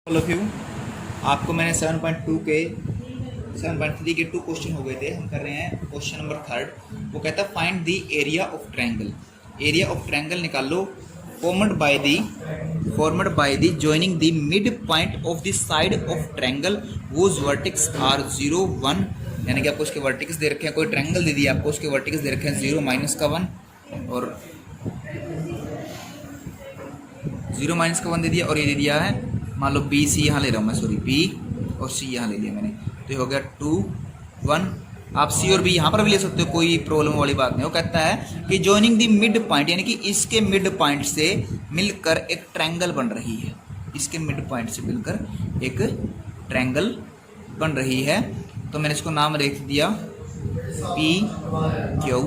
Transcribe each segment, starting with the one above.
All of you. आपको मैंने 7.2 के 7.3 के 2 क्वेश्चन हो गए थे। हम कर रहे हैं क्वेश्चन नंबर 3। वो कहता है find the area of triangle. Area of triangle निकाल लो formed by the joining the mid point of the side of triangle whose vertex are 0 1। यानी कि आपको उसके वर्टिक्स दे रखे हैं, कोई ट्रायंगल दे दिया आपको, उसके वर्टिक्स दे रखे हैं 0 माइनस का 1 और 0 माइनस का 1 दे दिया, और ये दे दिया है मान लो बी सी यहाँ ले रहा हूँ मैं, सॉरी बी और सी यहाँ ले लिया मैंने, तो ये हो गया 2 1। आप सी और बी यहाँ पर भी ले सकते हो, कोई प्रॉब्लम वाली बात नहीं। वो कहता है कि जॉइनिंग द मिड पॉइंट, यानी कि इसके मिड पॉइंट से मिलकर एक ट्रायंगल बन रही है। इसके मिड पॉइंट से मिलकर एक ट्रायंगल बन रही है, तो मैंने इसको नाम लिख दिया पी क्यू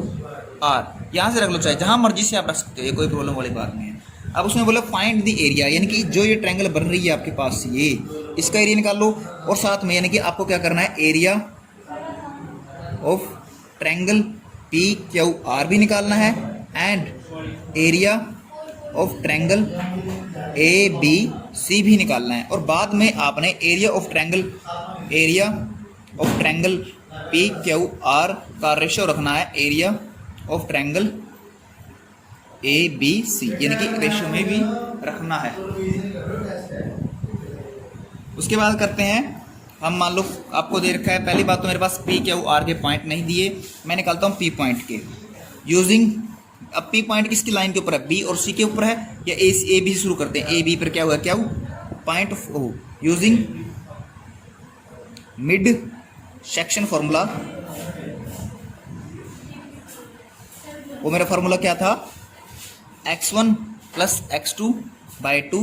आर। यहाँ से रख लो, चाहे जहाँ मर्जी से आप रख सकते हो, ये कोई प्रॉब्लम वाली बात नहीं है। अब उसने बोला फाइंड द एरिया, यानी कि जो ये ट्रायंगल बन रही है आपके पास, ये इसका एरिया निकाल लो, और साथ में यानी कि आपको क्या करना है, area of triangle P Q R भी निकालना है, and area of triangle A B C भी निकालना है। और बाद में आपने area of triangle P Q R का रेशो रखना है area of triangle A B C, यानी कि रेशो में भी रखना है। उसके बाद करते हैं हम, मान लो आपको दे रखा है, पहली बात तो मेरे पास पी क्यू आर के पॉइंट नहीं दिए, मैं निकालता हूँ पी पॉइंट के यूजिंग। अब पी पॉइंट किसकी लाइन के ऊपर है, बी और सी के ऊपर है, या ए बी से शुरू करते हैं। ए बी पर क्या हुआ, क्या point O using mid section formula. वो मेरा फॉर्मूला क्या था, x1 plus x2 by 2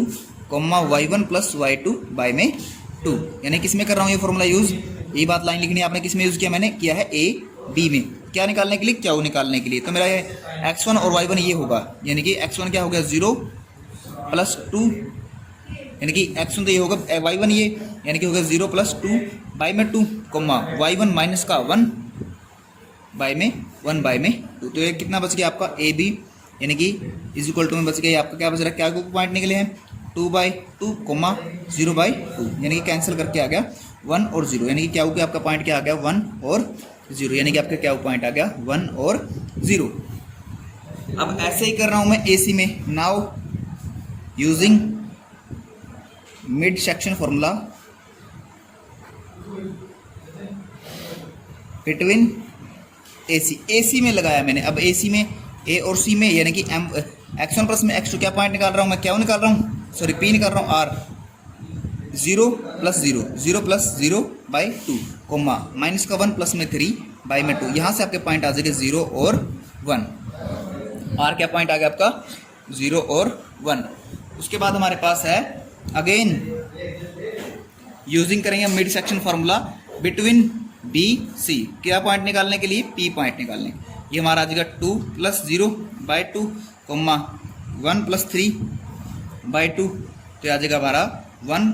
comma y1 plus y2 by में 2। यानी किस में कर रहा हूँ ये फॉर्मूला यूज, ये बात लाइन लिखनी है आपने, किस में यूज किया, मैंने किया है ए बी में, क्या निकालने के लिए, क्या निकालने के लिए। तो मेरा ये x1 और y1 ये होगा, यानी कि x1 क्या हो गया 0 प्लस 2, यानी कि x1 तो ये होगा, y1 ये यानी कि होगा 0 प्लस 2 बाई में 2 कोमा y1 माइनस का 1 बाई में 1 बाई में 2। तो ये कितना बच गया आपका ए बी, यानी कि इज इक्वल टू में बच गया आपका, क्या बच रहा है, क्या पॉइंट निकले हैं 2/2 कोमा 0/2, यानी कि कैंसिल करके आ गया 1 और 0, यानी कि क्या हो गया आपका पॉइंट, क्या आ गया 1 और 0, यानी कि आपका क्या पॉइंट आ गया 1 और 0। अब ऐसे ही कर रहा हूं मैं AC में। Now using mid section formula between AC में लगाया मैंने। अब AC में ए और सी में, यानी कि x1 प्लस में x2 क्या पॉइंट निकाल रहा हूँ मैं, क्या निकाल रहा हूँ, सॉरी पी निकाल रहा हूँ R, 0 plus 0 plus 0/2 comma minus का 1 प्लस में 3 बाई में 2। यहाँ से आपके पॉइंट आ जाएगा 0 और 1। आर क्या पॉइंट आ गया आपका 0 और 1। उसके बाद हमारे पास है अगेन यूजिंग करेंगे mid section formula between B C, क्या पॉइंट निकालने के लिए, पी पॉइंट निकालने। ये हमारा आ जाएगा 2 प्लस 0/2 कोमा 1 प्लस 3/2, तो आ जाएगा हमारा 1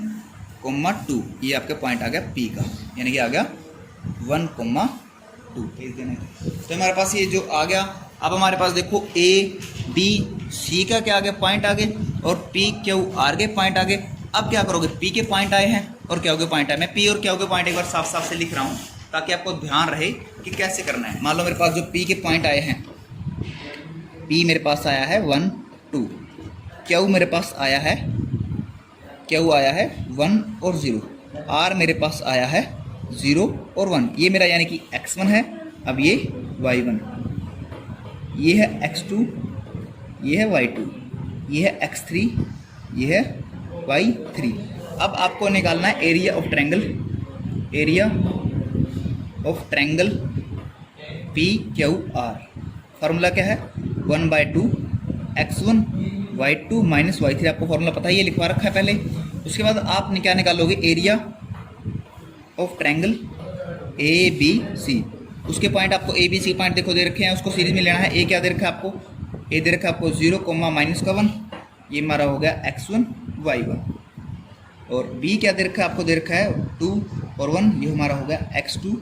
कोमा 2। ये आपका पॉइंट आ गया पी का, यानी कि आ गया 1 कोमा 2। तो हमारे पास ये जो आ गया। अब हमारे पास देखो ए बी सी का क्या आ गया, पॉइंट आ गए, और पी क्यू आर के पॉइंट आ गए। अब क्या करोगे, पी के पॉइंट आए हैं और क्या हो गए पॉइंट आए। मैं पी और क्या हो गए पॉइंट एक बार साफ साफ से लिख रहा हूँ ताकि आपको ध्यान रहे कि कैसे करना है। मान लो मेरे पास जो पी के पॉइंट आए हैं, पी मेरे पास आया है 1 2, क्यू मेरे पास आया है 1 और 0, आर मेरे पास आया है 0 और 1। ये मेरा यानी कि x1 है। अब ये y1, ये है x2, ये है y2, ये है x3, ये है y3। अब आपको निकालना है area of triangle P Q are. Formula क्या है, 1/2 x1 y2 माइनस y3। आपको फार्मूला पता ही है, लिखवा रखा है पहले। उसके बाद आप क्या निकालोगे, area of triangle A B C. उसके पॉइंट आपको ए बी सी पॉइंट देखो दे रखे हैं, उसको सीरीज में लेना है। ए क्या दे रखा है आपको, ए दे रखा है आपको 0 कोमा माइनस का 1, ये हमारा हो गया x1 y1, और बी क्या दे रखा है आपको, दे रखा है 2 और 1, ये हमारा हो गया x2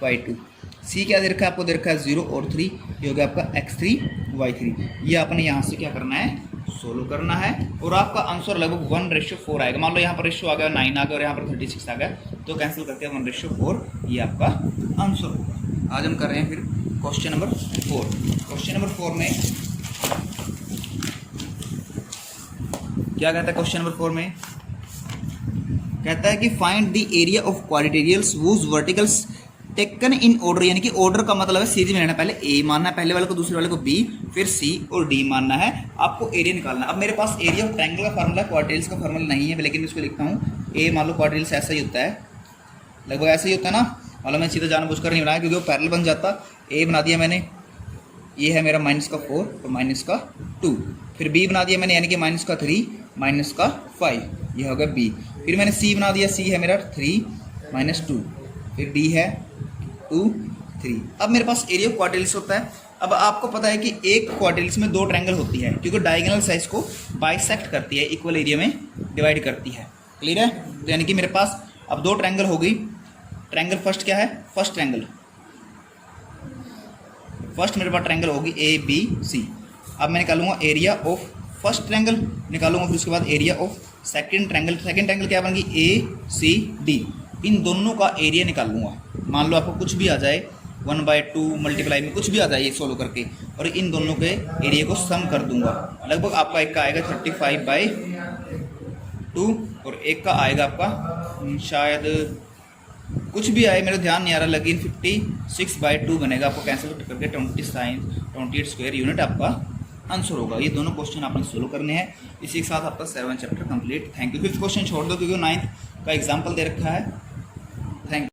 y2। सी क्या दे रखा है आपको, दे रखा है 0 और 3, ये हो गया आपका x3 y3। ये आपने यहाँ से क्या करना है, सोल्व करना है और आपका आंसर लगभग 1:4 आएगा। मान लो यहाँ पर रेशियो आ गया 9 आ गया और यहाँ पर 36 आ गया, तो कैंसिल करके 1:4 ये आपका आंसर होगा। आज हम कर रहे हैं फिर क्वेश्चन नंबर 4। क्वेश्चन नंबर 4 में क्या कहता है? क्वेश्चन नंबर 4 में कहता है कि find the area of quadrilaterals whose verticals taken in order, यानी कि ऑर्डर का मतलब है सीरीज में रहना, पहले ए मानना है पहले वाले को, दूसरे वाले को बी, फिर सी और डी मानना है। आपको एरिया निकालना है। अब मेरे पास एरिया ऑफ ट्रायंगल का फार्मूला क्वाड्रिलेटरल्स का फार्मूला नहीं है, लेकिन मैं इसको लिखता हूँ ए। मान लो क्वाड्रिलेटरल्स ऐसा ही होता है, लगभग ऐसा ही होता है ना। मतलब मैं सीधा जानबूझकर नहीं बनाया क्योंकि वो पैरेलल बन जाता। ए बना दिया मैंने, ये है मेरा -4 और -2। फिर बी बना दिया मैंने, यानी कि -3 -5, ये होगा बी। फिर मैंने सी बना दिया, सी है मेरा 3 -2, फिर डी है 2 3। अब मेरे पास एरिया ऑफ क्वाड्रिलेटरल्स होता है। अब आपको पता है कि एक क्वाड्रिलेटरल्स में 2 ट्रायंगल होती है, क्योंकि डायगोनल साइज को बाइसेक्ट करती है, इक्वल एरिया में डिवाइड करती है। क्लियर है? तो यानी कि मेरे पास अब 2 ट्रायंगल हो गई। ट्रायंगल फर्स्ट क्या है? फर्स्ट ट्रायंगल, फर्स्ट मेरे पास ट्रायंगल होगी ए बी सी। अब मैं निकालूंगा एरिया ऑफ फर्स्ट ट्रायंगल निकालूंगा, फिर उसके बाद area of second triangle. Second triangle क्या बनेगी? ए सी डी। इन दोनों का एरिया निकालूंगा। मान लो आपको कुछ भी आ जाए, 1/2 मल्टीप्लाई में कुछ भी आ जाए ये सोल्व करके, और इन दोनों के एरिया को सम कर दूंगा। लगभग आपका एक का आएगा 35/2 और एक का आएगा आपका शायद कुछ भी आए, मेरा ध्यान नहीं आ रहा, लेकिन 56/2 बनेगा। आपको कैंसिल करके 28 स्क्वायर यूनिट आपका आंसर होगा। ये दोनों क्वेश्चन आपने सोल्व करने हैं। इसी के साथ आपका 7 chapter complete. Thank you. 5th question छोड़ दो क्योंकि 9th का एग्जाम्पल दे रखा है। Thank you.